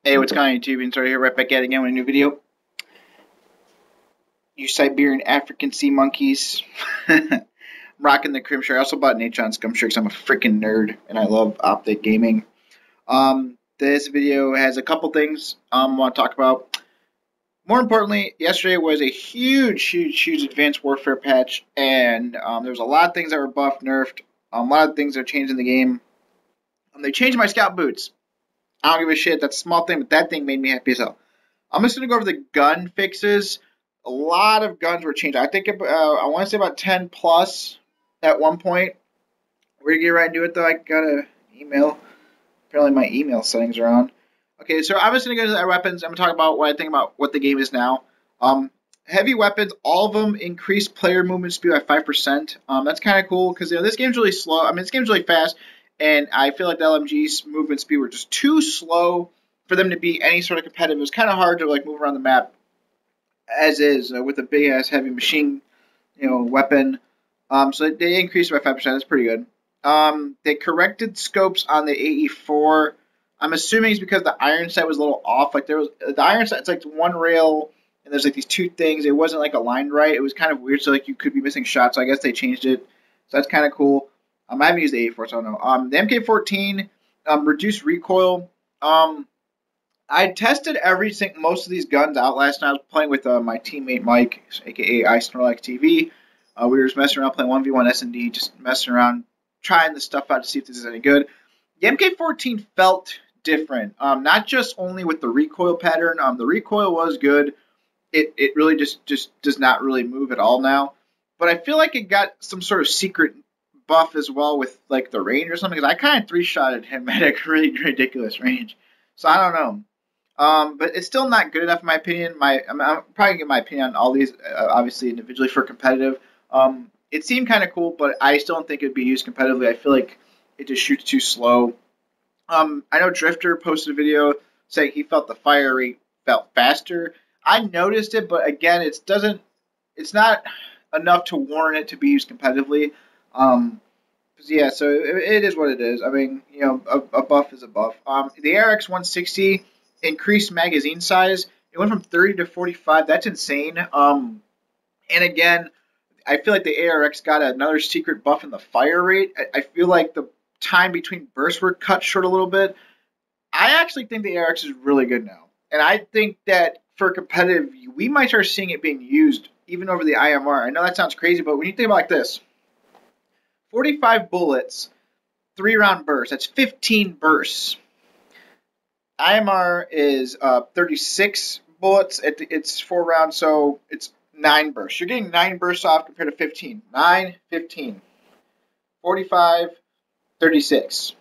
Hey, what's going on YouTube? And sorry, here right back at it again with a new video. You Siberian African sea monkeys. I'm rocking the Crim shirt. I also bought an Natron Scum shirt because I'm a freaking nerd and I love optic gaming. This video has a couple things I want to talk about. More importantly, yesterday was a huge Advanced Warfare patch, and there was a lot of things that were buffed, nerfed, a lot of things that changed in the game. They changed my scout boots. I don't give a shit. That's a small thing, but that thing made me happy as hell. I'm just going to go over the gun fixes. A lot of guns were changed. I think I want to say about 10 plus at one point. We're going to get right into it, though. I got an email. Apparently my email settings are on. Okay, so I'm just going to go to the weapons. I'm going to talk about what I think about what the game is now. Heavy weapons, all of them increase player movement speed by 5%. That's kind of cool because this game's really slow. I mean, this game's really fast, and I feel like the LMG's movement speed were just too slow for them to be any sort of competitive. It was kind of hard to move around the map as is with a big ass heavy machine, weapon. So they increased by 5%. That's pretty good. They corrected scopes on the AE4. I'm assuming it's because the iron sight was a little off. Like there was the iron sight, it's like one rail, and there's like these two things. It wasn't like aligned right. It was kind of weird. So like you could be missing shots. So I guess they changed it. So that's kind of cool. I haven't used the AE4, so I don't know. The MK14 reduced recoil. I tested most of these guns out last night. I was playing with my teammate Mike, aka I Snorlax TV. We were just messing around playing 1v1 S&D, just messing around, trying this stuff out to see if this is any good. The MK14 felt different, not just only with the recoil pattern. The recoil was good. It really just does not really move at all now. But I feel like it got some sort of secret buff as well with like the range or something. Because I kind of three-shotted him at a really ridiculous range. So I don't know. But it's still not good enough in my opinion. I'm probably gonna get my opinion on all these, obviously individually for competitive. It seemed kind of cool, but I still don't think it'd be used competitively. I feel like it just shoots too slow. I know Drifter posted a video saying he felt the fire rate felt faster. I noticed it, but again, it's not enough to warrant it to be used competitively. Yeah, so it is what it is. I mean, a buff is a buff. The ARX 160 increased magazine size. It went from 30 to 45. That's insane. And again, I feel like the ARX got another secret buff in the fire rate. I feel like the time between bursts were cut short a little bit. I actually think the ARX is really good now. And I think that for competitive, we might start seeing it being used even over the IMR. I know that sounds crazy, but when you think about it like this, 45 bullets, 3-round burst, that's 15 bursts. IMR is 36 bullets. It's 4 rounds, so it's 9 bursts. You're getting 9 bursts off compared to 15. 9, 15. 45, 36.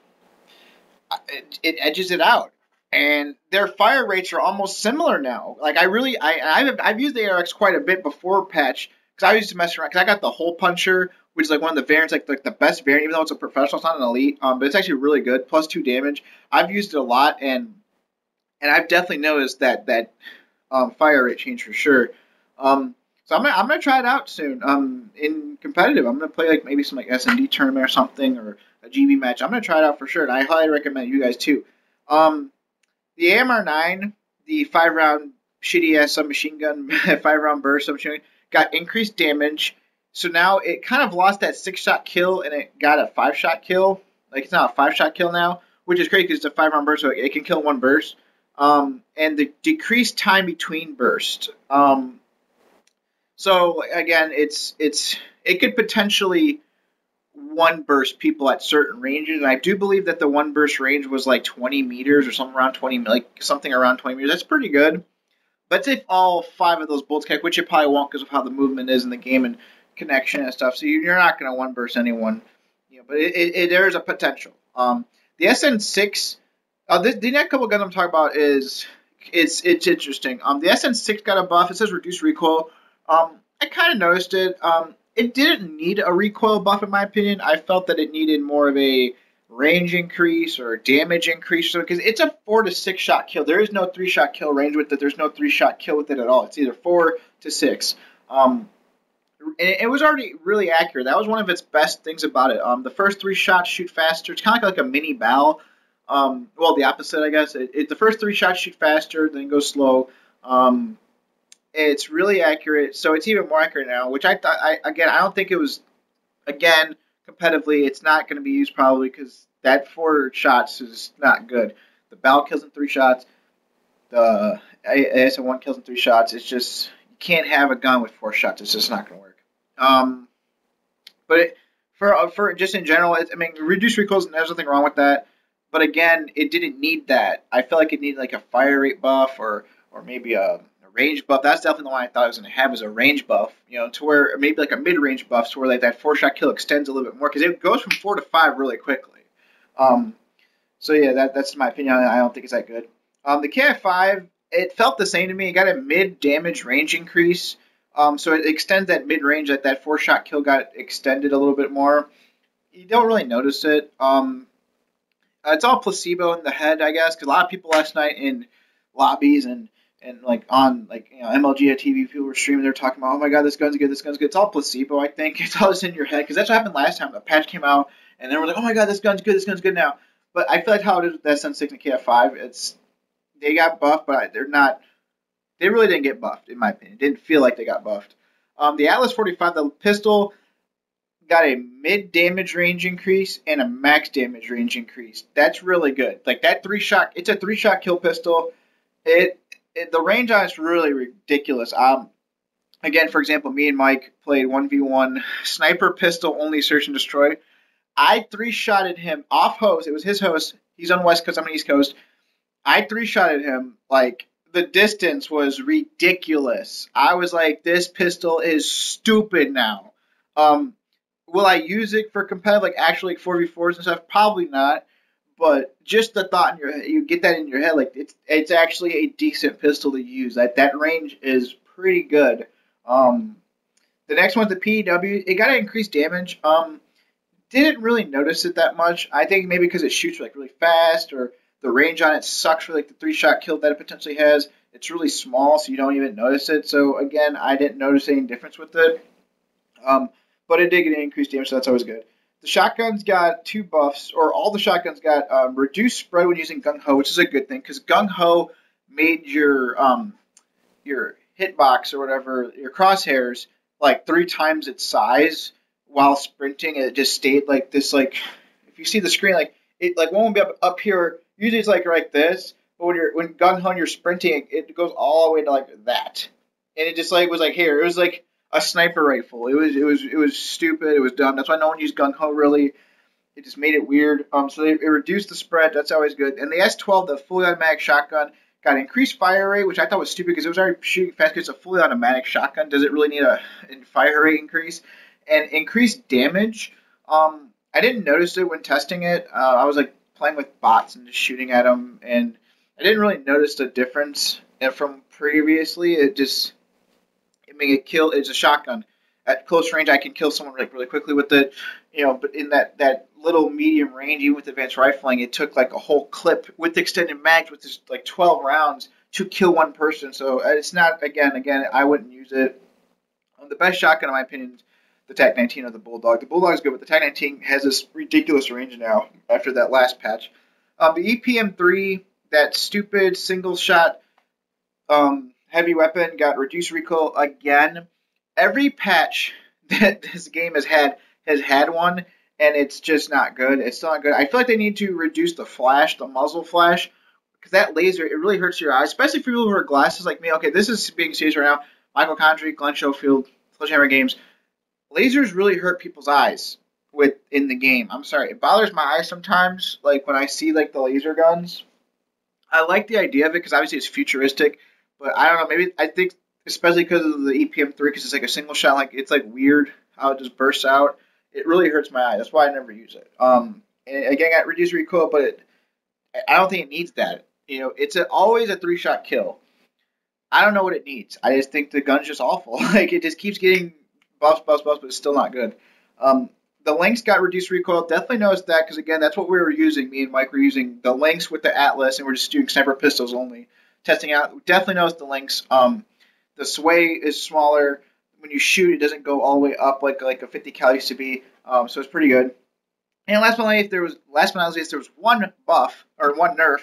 It edges it out. And their fire rates are almost similar now. Like I've used the ARX quite a bit before patch because I used to mess around because I got the hole puncher, which is like one of the variants, like the best variant, even though it's a professional, it's not an elite. But it's actually really good, plus 2 damage. I've used it a lot, and I've definitely noticed that fire rate change for sure. So I'm gonna try it out soon. In competitive, I'm gonna play like maybe some like S&D tournament or something or a GB match. I'm gonna try it out for sure, and I highly recommend you guys too. The AMR9, the 5-round shitty ass submachine gun, 5-round burst submachine gun, got increased damage. So now it kind of lost that 6-shot kill and it got a 5-shot kill. Like it's not a 5-shot kill now, which is crazy because it's a 5-round burst, so it can kill 1 burst. And the decreased time between bursts. So again, it could potentially 1 burst people at certain ranges, and I do believe that the 1 burst range was like 20 meters or something around 20, like something around 20 meters. That's pretty good. But if all 5 of those bullets kick, which you probably won't because of how the movement is in the game and connection and stuff, so you're not going to 1 burst anyone. But there is a potential. The SN6. The next couple of guns I'm talking about is it's interesting. The SN6 got a buff. It says reduced recoil. I kind of noticed it. It didn't need a recoil buff in my opinion. I felt that it needed more of a range increase or damage increase. So because it's a 4 to 6 shot kill. There is no 3-shot kill range with it. There's no 3-shot kill with it at all. It's either 4 to 6. And it was already really accurate. That was one of its best things about it. The first 3 shots shoot faster. It's kind of like a mini bow. Well, the opposite, I guess. The first 3 shots shoot faster, then go slow. Um, it's really accurate, so it's even more accurate now. Which I thought, I don't think it was. Again, competitively, it's not going to be used probably because that 4 shots is not good. The Bal kills in 3 shots. The AS1 kills in 3 shots. It's just you can't have a gun with 4 shots. It's just not going to work. But for just in general, I mean, reduced recoils. There's nothing wrong with that. But again, it didn't need that. I felt like it needed like a fire rate buff or maybe a range buff. That's definitely the one I thought I was going to have as a range buff. To where maybe like a mid range buff, to where like that 4-shot kill extends a little bit more because it goes from 4 to 5 really quickly. So yeah, that's my opinion on it. I don't think it's that good. The KF5, it felt the same to me. It got a mid damage range increase. So it extends that mid range. That 4-shot kill got extended a little bit more. You don't really notice it. It's all placebo in the head, I guess, because a lot of people last night in lobbies and like on like MLG TV, people were streaming. They're talking about, oh my god, this gun's good, this gun's good. It's all placebo, I think. It's all just in your head because that's what happened last time. The patch came out and they were like, oh my god, this gun's good now. But I feel like how it is with that Sun 6 and KF5, they got buffed, but they're not. They really didn't get buffed, in my opinion. It didn't feel like they got buffed. The Atlas 45, the pistol, got a mid damage range increase and a max damage range increase. That's really good. Like that 3-shot, it's a 3-shot kill pistol. The range on it's really ridiculous. Again, for example, me and Mike played 1v1 sniper pistol only search and destroy. I 3-shotted him off host. It was his host. He's on West Coast. I'm on East Coast. I 3-shotted him. Like the distance was ridiculous. I was like, this pistol is stupid now. Will I use it for competitive, like actually like 4v4s and stuff? Probably not. But just the thought in your head, you get that in your head, like it's actually a decent pistol to use. That range is pretty good. The next one's the PEW. It got increased damage. Didn't really notice it that much. I think maybe because it shoots like really fast, or the range on it sucks for like the 3-shot kill that it potentially has. It's really small, so you don't even notice it. So again, I didn't notice any difference with it. But it did get an increased damage, so that's always good. The shotguns got 2 buffs, or all the shotguns got reduced spread when using Gung Ho, which is a good thing because Gung Ho made your hitbox or whatever, your crosshairs, like 3 times its size while sprinting. And it just stayed like this. Like if you see the screen, like it like won't be up here. Usually it's like right this, but when Gung Ho and you're sprinting, it goes all the way to like that, and it just like was like here. It was like a sniper rifle. It was stupid. It was dumb. That's why no one used Gung Ho really. It just made it weird. So it reduced the spread. That's always good. And the S12, the fully automatic shotgun, got increased fire rate, which I thought was stupid because it was already shooting fast because it's a fully automatic shotgun. Does it really need a fire rate increase? And increased damage. I didn't notice it when testing it. I was like playing with bots and just shooting at them, and I didn't really notice the difference from previously. It's a shotgun. At close range, I can kill someone like really quickly with it, but in that little medium range, even with advanced rifling, it took like a whole clip with extended mag with just like 12 rounds to kill one person. So it's not, again, I wouldn't use it. The best shotgun, in my opinion, is the TAC 19 or the Bulldog. The Bulldog is good, but the TAC 19 has this ridiculous range now after that last patch. The EPM3, that stupid single shot heavy weapon, got reduced recoil again. Every patch that this game has had one, and it's just not good. It's still not good. I feel like they need to reduce the flash, the muzzle flash, because that laser, it really hurts your eyes, especially for people who wear glasses like me. Okay, this is being serious right now. Michael Condrey, Glenn Schofield, Sledgehammer Games. Lasers really hurt people's eyes in the game. I'm sorry. It bothers my eyes sometimes, like when I see like the laser guns. I like the idea of it because obviously it's futuristic, but I don't know. Maybe I think especially because of the EPM3, because it's like a single shot, like it's like weird how it just bursts out. It really hurts my eye. That's why I never use it. And again, I got reduced recoil, but I don't think it needs that. It's always a 3-shot kill. I don't know what it needs. I just think the gun's just awful. Like it just keeps getting buffs, but it's still not good. The Lynx got reduced recoil. Definitely noticed that because again, that's what we were using. Me and Mike were using the Lynx with the Atlas, and we're just doing sniper pistols only, testing out. We definitely noticed the Lynx. The sway is smaller. When you shoot, it doesn't go all the way up like a 50 cal used to be. So it's pretty good. And last but not least, there was one buff or one nerf,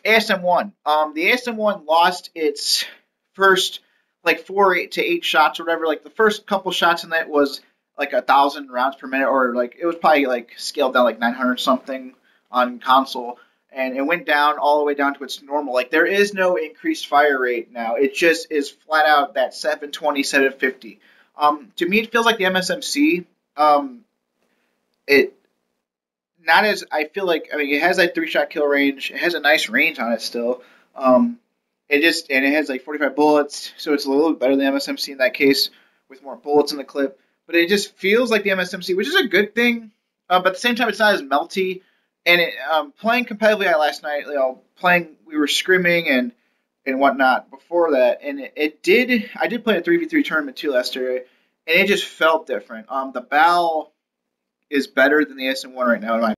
ASM1. The ASM1 lost its first like 4 to 8 shots or whatever. Like the first couple shots in that was like 1,000 rounds per minute, or like it was probably like scaled down like 900 something on console, and it went down all the way down to its normal. Like there is no increased fire rate now. It just is flat out that 720, 750. To me, it feels like the MSMC. It not as I feel like. I mean, it has that 3 shot kill range. It has a nice range on it still. Um, it has like 45 bullets, so it's a little bit better than MSMC in that case with more bullets in the clip. But it just feels like the MSMC, which is a good thing. But at the same time, it's not as melty. And playing competitively last night, we were scrimming and whatnot before that, and I did play a 3v3 tournament too last year, and it just felt different. The BAL is better than the SM1 right now, in my